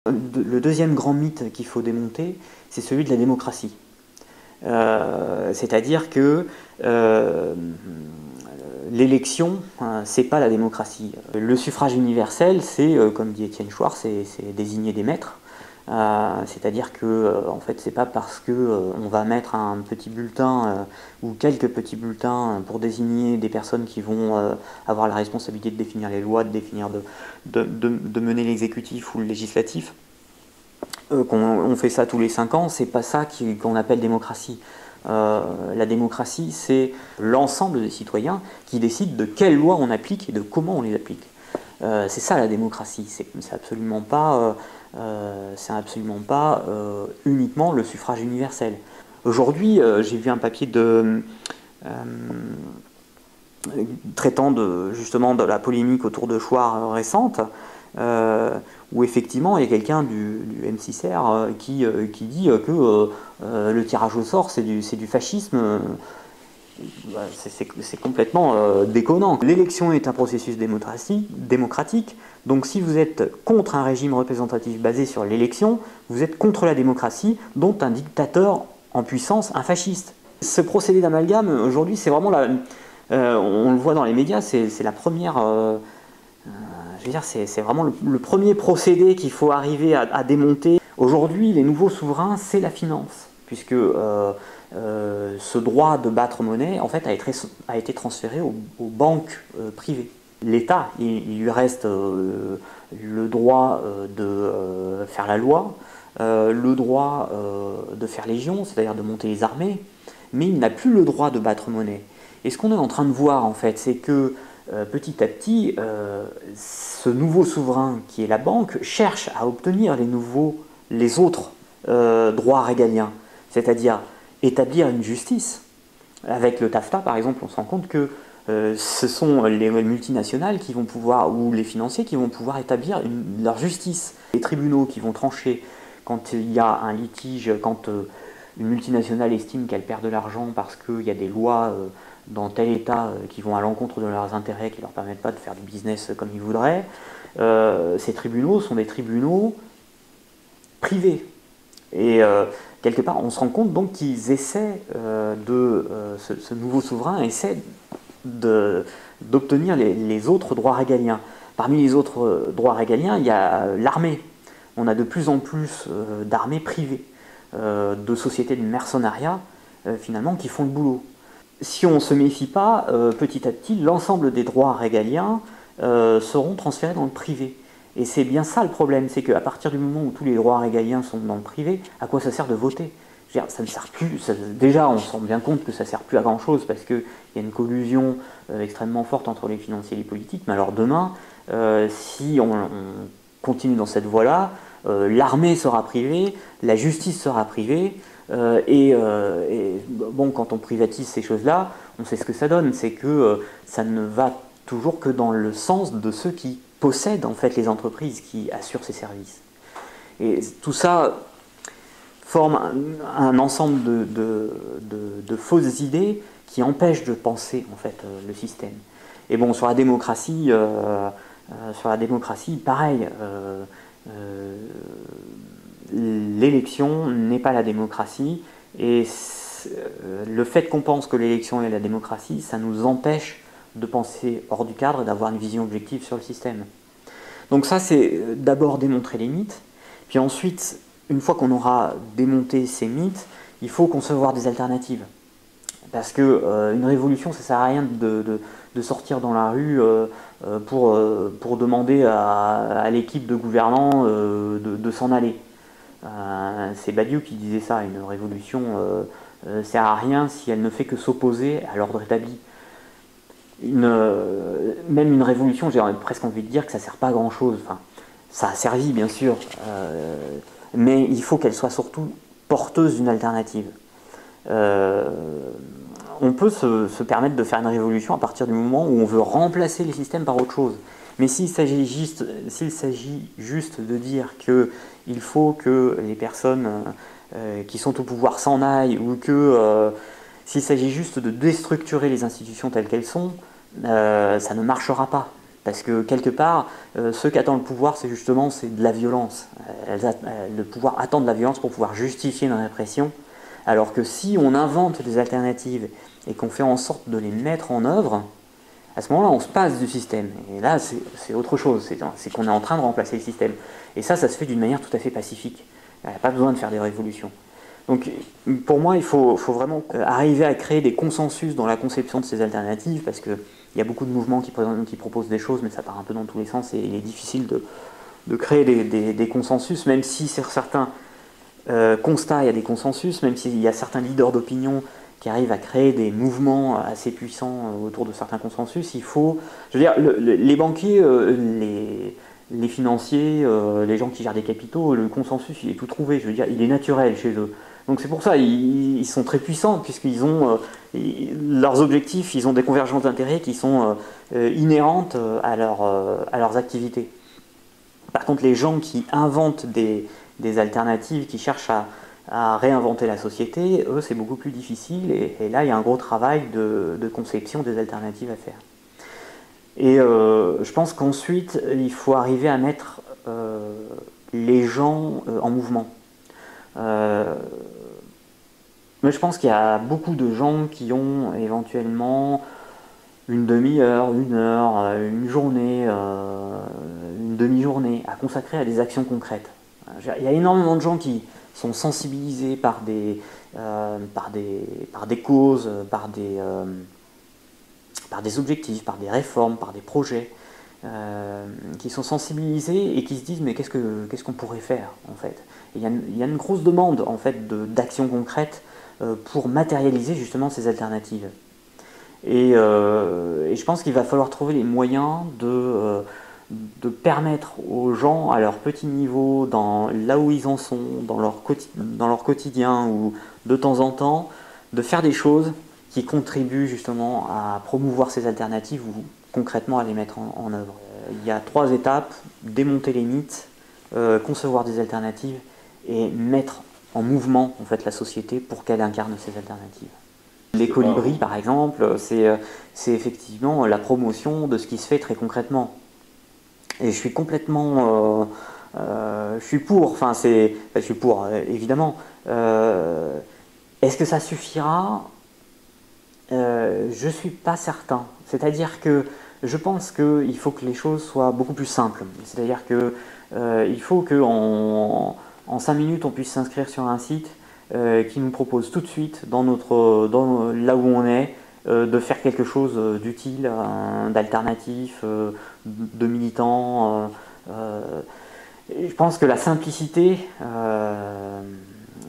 Le deuxième grand mythe qu'il faut démonter, c'est celui de la démocratie. C'est-à-dire que l'élection, c'est pas la démocratie. Le suffrage universel, c'est, comme dit Étienne Chouard, c'est désigner des maîtres. C'est-à-dire que en fait, c'est pas parce que on va mettre un petit bulletin ou quelques petits bulletins pour désigner des personnes qui vont avoir la responsabilité de définir les lois, de mener l'exécutif ou le législatif, qu'on fait ça tous les 5 ans, c'est pas ça qu'on appelle démocratie. La démocratie, c'est l'ensemble des citoyens qui décident de quelles lois on applique et de comment on les applique. C'est ça la démocratie, c'est absolument pas, uniquement le suffrage universel. Aujourd'hui, j'ai vu un papier traitant justement de la polémique autour de Chouard récente, où effectivement il y a quelqu'un du M6R qui dit que le tirage au sort c'est du fascisme. C'est complètement déconnant. L'élection est un processus démocratique, donc si vous êtes contre un régime représentatif basé sur l'élection, vous êtes contre la démocratie, dont un dictateur en puissance, un fasciste. Ce procédé d'amalgame, aujourd'hui, c'est vraiment on le voit dans les médias, c'est la première... je veux dire, c'est vraiment le premier procédé qu'il faut arriver à démonter. Aujourd'hui, les nouveaux souverains, c'est la finance, puisque ce droit de battre monnaie, en fait, a été transféré aux banques privées. L'État, il lui reste le droit de faire la loi, le droit de faire légion, c'est-à-dire de monter les armées, mais il n'a plus le droit de battre monnaie. Et ce qu'on est en train de voir, en fait, c'est que petit à petit, ce nouveau souverain qui est la banque cherche à obtenir les autres droits régaliens, c'est-à-dire établir une justice. Avec le TAFTA, par exemple, on se rend compte que ce sont les multinationales qui vont pouvoir, ou les financiers qui vont pouvoir établir leur justice. Les tribunaux qui vont trancher quand il y a un litige, quand une multinationale estime qu'elle perd de l'argent parce qu'il y a des lois dans tel État qui vont à l'encontre de leurs intérêts, qui ne leur permettent pas de faire du business comme ils voudraient. Ces tribunaux sont des tribunaux privés. Et quelque part, on se rend compte donc qu'ils essaient ce nouveau souverain essaie d'obtenir les autres droits régaliens. Parmi les autres droits régaliens, il y a l'armée. On a de plus en plus d'armées privées, de sociétés de mercenariat, finalement, qui font le boulot. Si on ne se méfie pas, petit à petit, l'ensemble des droits régaliens seront transférés dans le privé. Et c'est bien ça le problème, c'est qu'à partir du moment où tous les droits régaliens sont dans le privé, à quoi ça sert de voter? Je veux dire, ça ne sert plus, déjà on se rend bien compte que ça ne sert plus à grand chose parce qu'il y a une collusion extrêmement forte entre les financiers et les politiques, mais alors demain, si on continue dans cette voie-là, l'armée sera privée, la justice sera privée, et bon, quand on privatise ces choses-là, on sait ce que ça donne, c'est que ça ne va toujours que dans le sens de ceux qui possèdent en fait les entreprises qui assurent ces services. Et tout ça forme un ensemble de fausses idées qui empêchent de penser en fait le système. Et bon, sur la démocratie, pareil. L'élection n'est pas la démocratie, et le fait qu'on pense que l'élection est la démocratie, ça nous empêche de penser hors du cadre et d'avoir une vision objective sur le système. Donc ça, c'est d'abord démontrer les mythes, puis ensuite, une fois qu'on aura démonté ces mythes, il faut concevoir des alternatives. Parce que une révolution, ça ne sert à rien de sortir dans la rue pour demander à l'équipe de gouvernants de s'en aller. C'est Badiou qui disait ça, une révolution ne sert à rien si elle ne fait que s'opposer à l'ordre établi. Même une révolution, j'ai presque envie de dire que ça ne sert pas à grand chose. Enfin, ça a servi bien sûr, mais il faut qu'elle soit surtout porteuse d'une alternative. On peut se permettre de faire une révolution à partir du moment où on veut remplacer les systèmes par autre chose. Mais s'il s'agit juste de dire qu'il faut que les personnes qui sont au pouvoir s'en aillent, ou que s'il s'agit juste de déstructurer les institutions telles qu'elles sont, ça ne marchera pas. Parce que quelque part, ce qu'attend le pouvoir, c'est de la violence. Le pouvoir attend de la violence pour pouvoir justifier une répression, alors que si on invente des alternatives et qu'on fait en sorte de les mettre en œuvre, à ce moment-là, on se passe du système. Et là, c'est autre chose, c'est qu'on est en train de remplacer le système. Et ça se fait d'une manière tout à fait pacifique. Il n'y a pas besoin de faire des révolutions. Donc, pour moi, il faut vraiment arriver à créer des consensus dans la conception de ces alternatives, parce qu'il y a beaucoup de mouvements qui proposent des choses, mais ça part un peu dans tous les sens, et il est difficile de créer des consensus, même si sur certains constats, il y a des consensus, même s'il y a certains leaders d'opinion qui arrivent à créer des mouvements assez puissants autour de certains consensus. Il faut, je veux dire, les banquiers, les financiers, les gens qui gèrent des capitaux, le consensus, il est tout trouvé, je veux dire, il est naturel chez eux. Donc c'est pour ça, ils sont très puissants, puisqu'ils ont leurs objectifs, ils ont des convergences d'intérêts qui sont inhérentes à leurs activités. Par contre, les gens qui inventent des alternatives, qui cherchent à réinventer la société, eux, c'est beaucoup plus difficile, et là, il y a un gros travail de conception des alternatives à faire. Et je pense qu'ensuite, il faut arriver à mettre les gens en mouvement. Mais je pense qu'il y a beaucoup de gens qui ont éventuellement une demi-heure, une heure, une journée, une demi-journée à consacrer à des actions concrètes. Il y a énormément de gens qui sont sensibilisés par des causes, par des objectifs, par des réformes, par des projets, qui sont sensibilisés et qui se disent mais qu'est-ce qu'on pourrait faire en fait. Et il y a une grosse demande en fait d'actions concrètes pour matérialiser justement ces alternatives. Et je pense qu'il va falloir trouver les moyens de permettre aux gens, à leur petit niveau, là où ils en sont, dans leur quotidien, ou de temps en temps, de faire des choses qui contribuent justement à promouvoir ces alternatives ou concrètement à les mettre en œuvre. Il y a 3 étapes: démonter les mythes, concevoir des alternatives et mettre en mouvement en fait la société pour qu'elle incarne ces alternatives. Les colibris, par exemple, c'est effectivement la promotion de ce qui se fait très concrètement. Et je suis complètement... je suis pour, je suis pour, évidemment. Est-ce que ça suffira? Je ne suis pas certain. C'est-à-dire que je pense qu'il faut que les choses soient beaucoup plus simples. C'est-à-dire qu'il faut qu'en 5 minutes, on puisse s'inscrire sur un site qui nous propose tout de suite, là où on est, de faire quelque chose d'utile, d'alternatif, de militant. Je pense que la simplicité,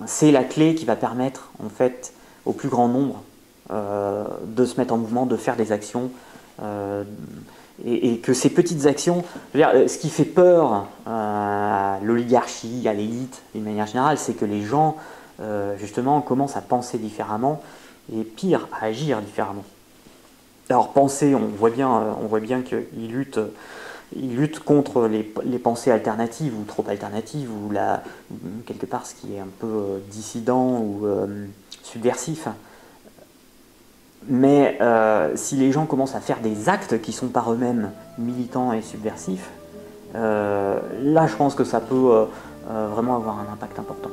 c'est la clé qui va permettre en fait au plus grand nombre de se mettre en mouvement, de faire des actions, et que ces petites actions, je veux dire, ce qui fait peur à l'oligarchie, à l'élite d'une manière générale, c'est que les gens justement commencent à penser différemment, et pire, à agir différemment. Alors penser, on voit bien qu'ils luttent contre les pensées alternatives ou trop alternatives, ou quelque part ce qui est un peu dissident ou subversif. Mais si les gens commencent à faire des actes qui sont par eux-mêmes militants et subversifs, là je pense que ça peut vraiment avoir un impact important.